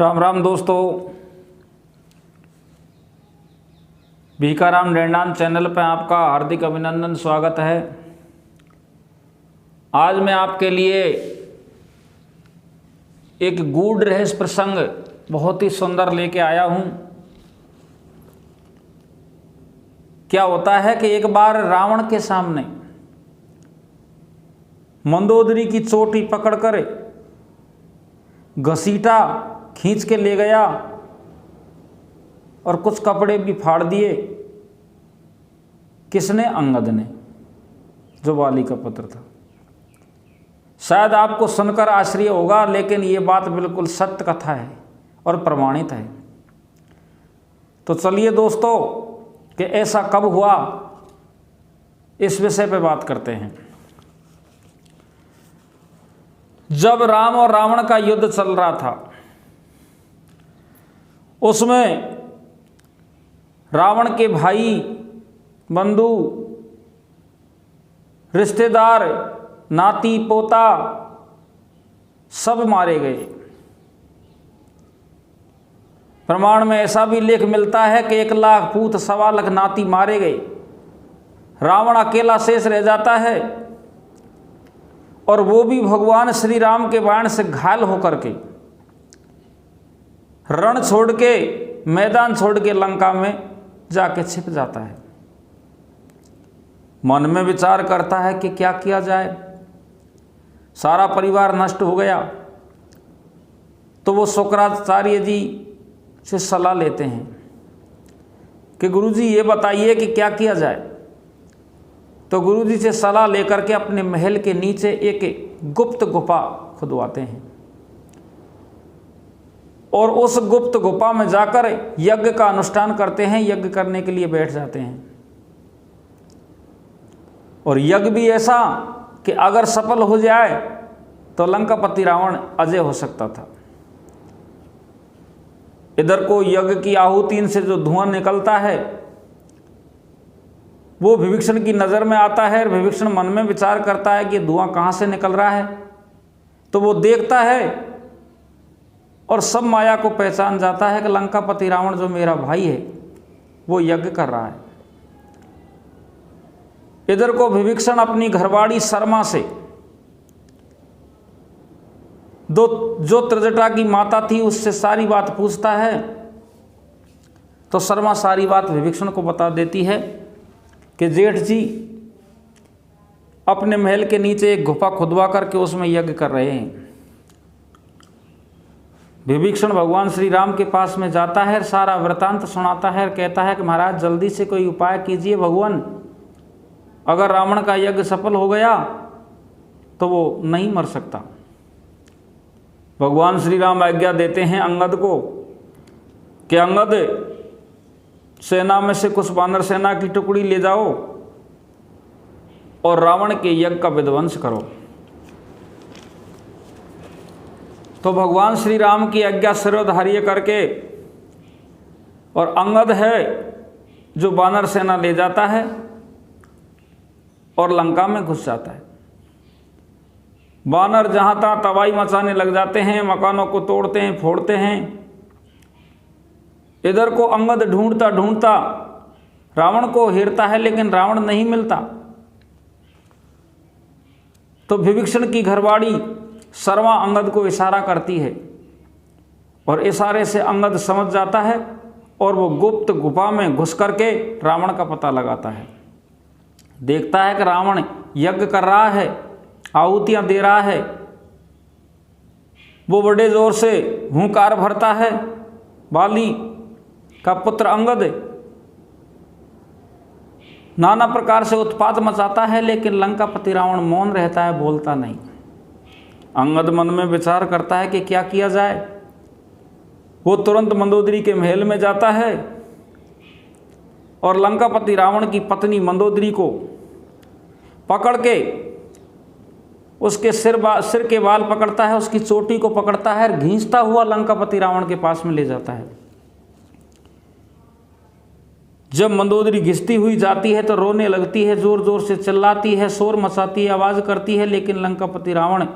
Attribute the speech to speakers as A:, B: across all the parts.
A: राम राम दोस्तों, भीखाराम डेंडान चैनल पर आपका हार्दिक अभिनंदन, स्वागत है। आज मैं आपके लिए एक गूढ़ रहस्य प्रसंग बहुत ही सुंदर लेके आया हूँ। क्या होता है कि एक बार रावण के सामने मंदोदरी की चोटी पकड़कर घसीटा खींच के ले गया और कुछ कपड़े भी फाड़ दिए। किसने? अंगद ने, जो वाली का पुत्र था। शायद आपको सुनकर आश्चर्य होगा, लेकिन ये बात बिल्कुल सत्य कथा है और प्रमाणित है। तो चलिए दोस्तों, कि ऐसा कब हुआ, इस विषय पे बात करते हैं। जब राम और रावण का युद्ध चल रहा था, उसमें रावण के भाई, बंधु, रिश्तेदार, नाती पोता सब मारे गए। प्रमाण में ऐसा भी लेख मिलता है कि 1 लाख पूत, 1.25 लाख नाती मारे गए। रावण अकेला शेष रह जाता है, और वो भी भगवान श्री राम के बाण से घायल होकर के रण छोड़ के, मैदान छोड़ के लंका में जाके छिप जाता है। मन में विचार करता है कि क्या किया जाए, सारा परिवार नष्ट हो गया। तो वो शुक्राचार्य जी से सलाह लेते हैं कि गुरुजी ये बताइए कि क्या किया जाए। तो गुरुजी से सलाह लेकर के अपने महल के नीचे एक गुप्त गुफा खुदवाते हैं, और उस गुप्त गुफा में जाकर यज्ञ का अनुष्ठान करते हैं। यज्ञ करने के लिए बैठ जाते हैं, और यज्ञ भी ऐसा कि अगर सफल हो जाए तो लंकापति रावण अजय हो सकता था। इधर को यज्ञ की आहुति से जो धुआं निकलता है वो विभीषण की नज़र में आता है। विभीषण मन में विचार करता है कि धुआं कहाँ से निकल रहा है। तो वो देखता है और सब माया को पहचान जाता है कि लंकापति रावण जो मेरा भाई है वो यज्ञ कर रहा है। इधर को विभीषण अपनी घरवाड़ी शर्मा से, जो त्रिजटा की माता थी, उससे सारी बात पूछता है। तो शर्मा सारी बात विभीषण को बता देती है कि जेठ जी अपने महल के नीचे एक गुफा खुदवा करके उसमें यज्ञ कर रहे हैं। विभीषण भगवान श्री राम के पास में जाता है, सारा वृतांत सुनाता है, कहता है कि महाराज जल्दी से कोई उपाय कीजिए भगवान, अगर रावण का यज्ञ सफल हो गया तो वो नहीं मर सकता। भगवान श्री राम आज्ञा देते हैं अंगद को कि अंगद, सेना में से कुछ वानर सेना की टुकड़ी ले जाओ और रावण के यज्ञ का विध्वंस करो। तो भगवान श्री राम की आज्ञा शिरोधार्य करके, और अंगद है जो वानर सेना ले जाता है और लंका में घुस जाता है। वानर जहाँ तहाँ तबाही मचाने लग जाते हैं, मकानों को तोड़ते हैं, फोड़ते हैं। इधर को अंगद ढूंढता ढूंढता रावण को हेरता है, लेकिन रावण नहीं मिलता। तो विभीषण की घरवाड़ी शर्मा अंगद को इशारा करती है, और इशारे से अंगद समझ जाता है, और वो गुप्त गुफा में घुस करके रावण का पता लगाता है। देखता है कि रावण यज्ञ कर रहा है, आहुतियाँ दे रहा है। वो बड़े जोर से हुंकार भरता है। बाली का पुत्र अंगद नाना प्रकार से उत्पात मचाता है, लेकिन लंकापति रावण मौन रहता है, बोलता नहीं। अंगद मन में विचार करता है कि क्या किया जाए। वो तुरंत मंदोदरी के महल में जाता है और लंकापति रावण की पत्नी मंदोदरी को पकड़ के उसके सिर के बाल पकड़ता है, उसकी चोटी को पकड़ता है, घींचता हुआ लंकापति रावण के पास में ले जाता है। जब मंदोदरी घिसती हुई जाती है तो रोने लगती है, जोर जोर से चिल्लाती है, शोर मचाती है, आवाज़ करती है, लेकिन लंकापति रावण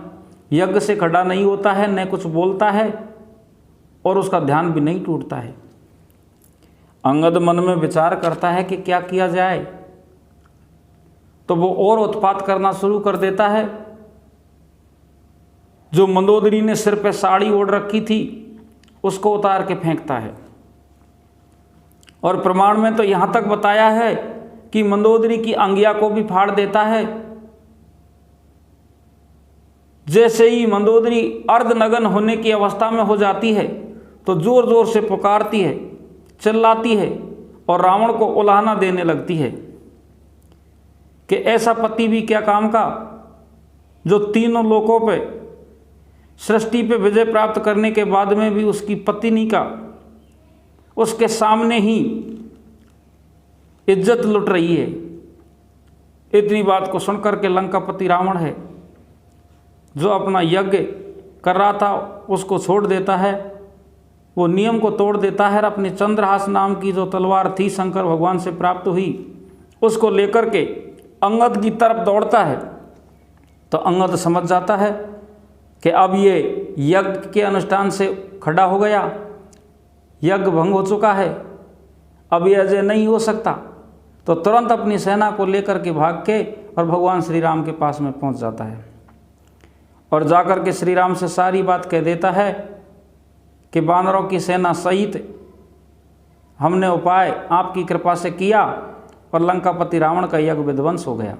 A: यज्ञ से खड़ा नहीं होता है, न कुछ बोलता है। और उसका ध्यान भी नहीं टूटता है। अंगद मन में विचार करता है कि क्या किया जाए, तो वो और उत्पात करना शुरू कर देता है। जो मंदोदरी ने सिर पे साड़ी ओढ़ रखी थी उसको उतार के फेंकता है। और प्रमाण में तो यहाँ तक बताया है कि मंदोदरी की अंगिया को भी फाड़ देता है। जैसे ही मंदोदरी अर्धनग्न होने की अवस्था में हो जाती है तो जोर जोर से पुकारती है, चिल्लाती है और रावण को उलाहना देने लगती है कि ऐसा पति भी क्या काम का, जो तीनों लोकों पे सृष्टि पे विजय प्राप्त करने के बाद में भी उसकी पत्नी का उसके सामने ही इज्जत लुट रही है। इतनी बात को सुनकर के लंकापति रावण है, जो अपना यज्ञ कर रहा था उसको छोड़ देता है, वो नियम को तोड़ देता है और अपनी चंद्रहास नाम की जो तलवार थी शंकर भगवान से प्राप्त हुई उसको लेकर के अंगद की तरफ दौड़ता है। तो अंगद समझ जाता है कि अब ये यज्ञ के अनुष्ठान से खड़ा हो गया, यज्ञ भंग हो चुका है, अब ये अजय नहीं हो सकता। तो तुरंत अपनी सेना को लेकर के भाग के और भगवान श्री राम के पास में पहुंच जाता है और जाकर के श्री राम से सारी बात कह देता है कि वानरों की सेना सहित हमने उपाय आपकी कृपा से किया और लंकापति रावण का यज्ञ विध्वंस हो गया।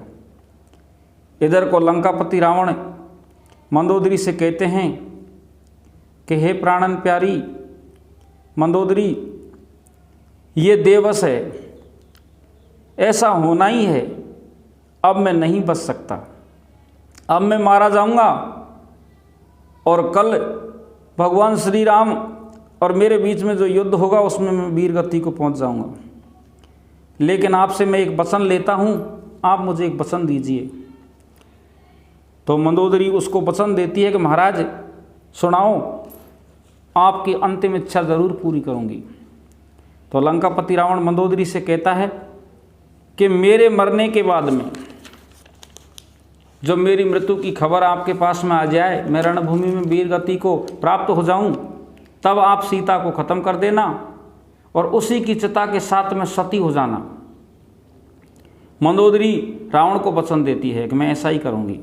A: इधर को लंकापति रावण मंदोदरी से कहते हैं कि हे प्राणन प्यारी मंदोदरी, ये देवश है, ऐसा होना ही है, अब मैं नहीं बच सकता, अब मैं मारा जाऊंगा और कल भगवान श्री राम और मेरे बीच में जो युद्ध होगा उसमें मैं वीर गति को पहुंच जाऊंगा। लेकिन आपसे मैं एक वचन लेता हूं, आप मुझे एक वचन दीजिए। तो मंदोदरी उसको वचन देती है कि महाराज सुनाओ, आपकी अंतिम इच्छा जरूर पूरी करूंगी। तो लंकापति रावण मंदोदरी से कहता है कि मेरे मरने के बाद में जब मेरी मृत्यु की खबर आपके पास में आ जाए, मैं रणभूमि में वीर गति को प्राप्त हो जाऊं, तब आप सीता को खत्म कर देना और उसी की चिता के साथ में सती हो जाना। मंदोदरी रावण को वचन देती है कि मैं ऐसा ही करूंगी।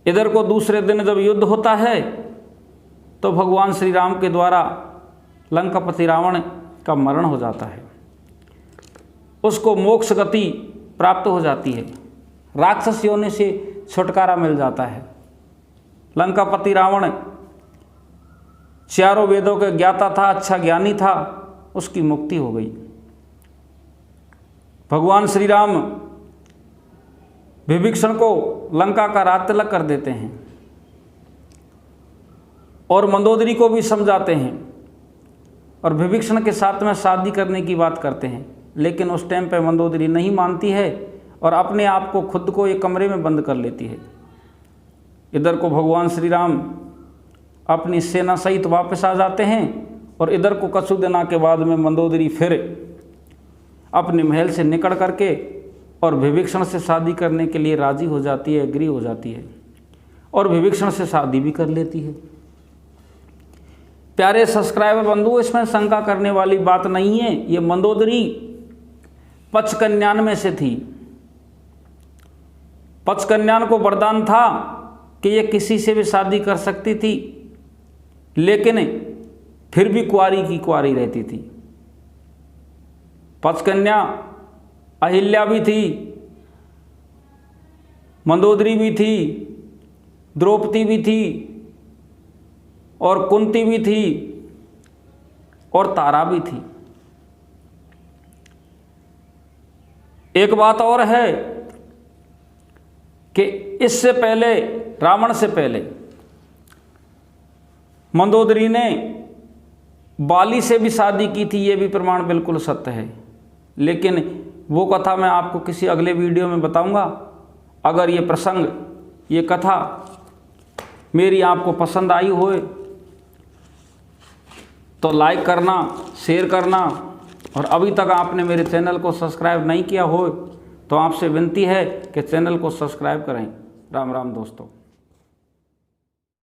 A: इधर को दूसरे दिन जब युद्ध होता है तो भगवान श्री राम के द्वारा लंकापति रावण का मरण हो जाता है, उसको मोक्ष गति प्राप्त हो जाती है, राक्षस योनि से छुटकारा मिल जाता है। लंकापति रावण चारों वेदों के ज्ञाता था, अच्छा ज्ञानी था, उसकी मुक्ति हो गई। भगवान श्री राम विभीषण को लंका का राज तिलक कर देते हैं और मंदोदरी को भी समझाते हैं और विभीषण के साथ में शादी करने की बात करते हैं। लेकिन उस टाइम पे मंदोदरी नहीं मानती है और अपने आप को खुद को एक कमरे में बंद कर लेती है। इधर को भगवान श्री राम अपनी सेना सहित वापस आ जाते हैं और इधर को कछु दिनों के बाद में मंदोदरी फिर अपने महल से निकल करके और विभीषण से शादी करने के लिए राजी हो जाती है, एग्री हो जाती है और विभीषण से शादी भी कर लेती है। प्यारे सब्सक्राइबर बंधु, इसमें शंका करने वाली बात नहीं है। ये मंदोदरी 95 में से थी। 95 को वरदान था कि ये किसी से भी शादी कर सकती थी, लेकिन फिर भी कुंवारी की कुंवारी रहती थी। 5 अहिल्या भी थी, मंदोदरी भी थी, द्रौपदी भी थी और कुंती भी थी और तारा भी थी। एक बात और है कि इससे पहले, रावण से पहले, मंदोदरी ने बाली से भी शादी की थी, ये भी प्रमाण बिल्कुल सत्य है। लेकिन वो कथा मैं आपको किसी अगले वीडियो में बताऊंगा। अगर ये प्रसंग, ये कथा मेरी आपको पसंद आई हो तो लाइक करना, शेयर करना और अभी तक आपने मेरे चैनल को सब्सक्राइब नहीं किया हो तो आपसे विनती है कि चैनल को सब्सक्राइब करें। राम राम दोस्तों।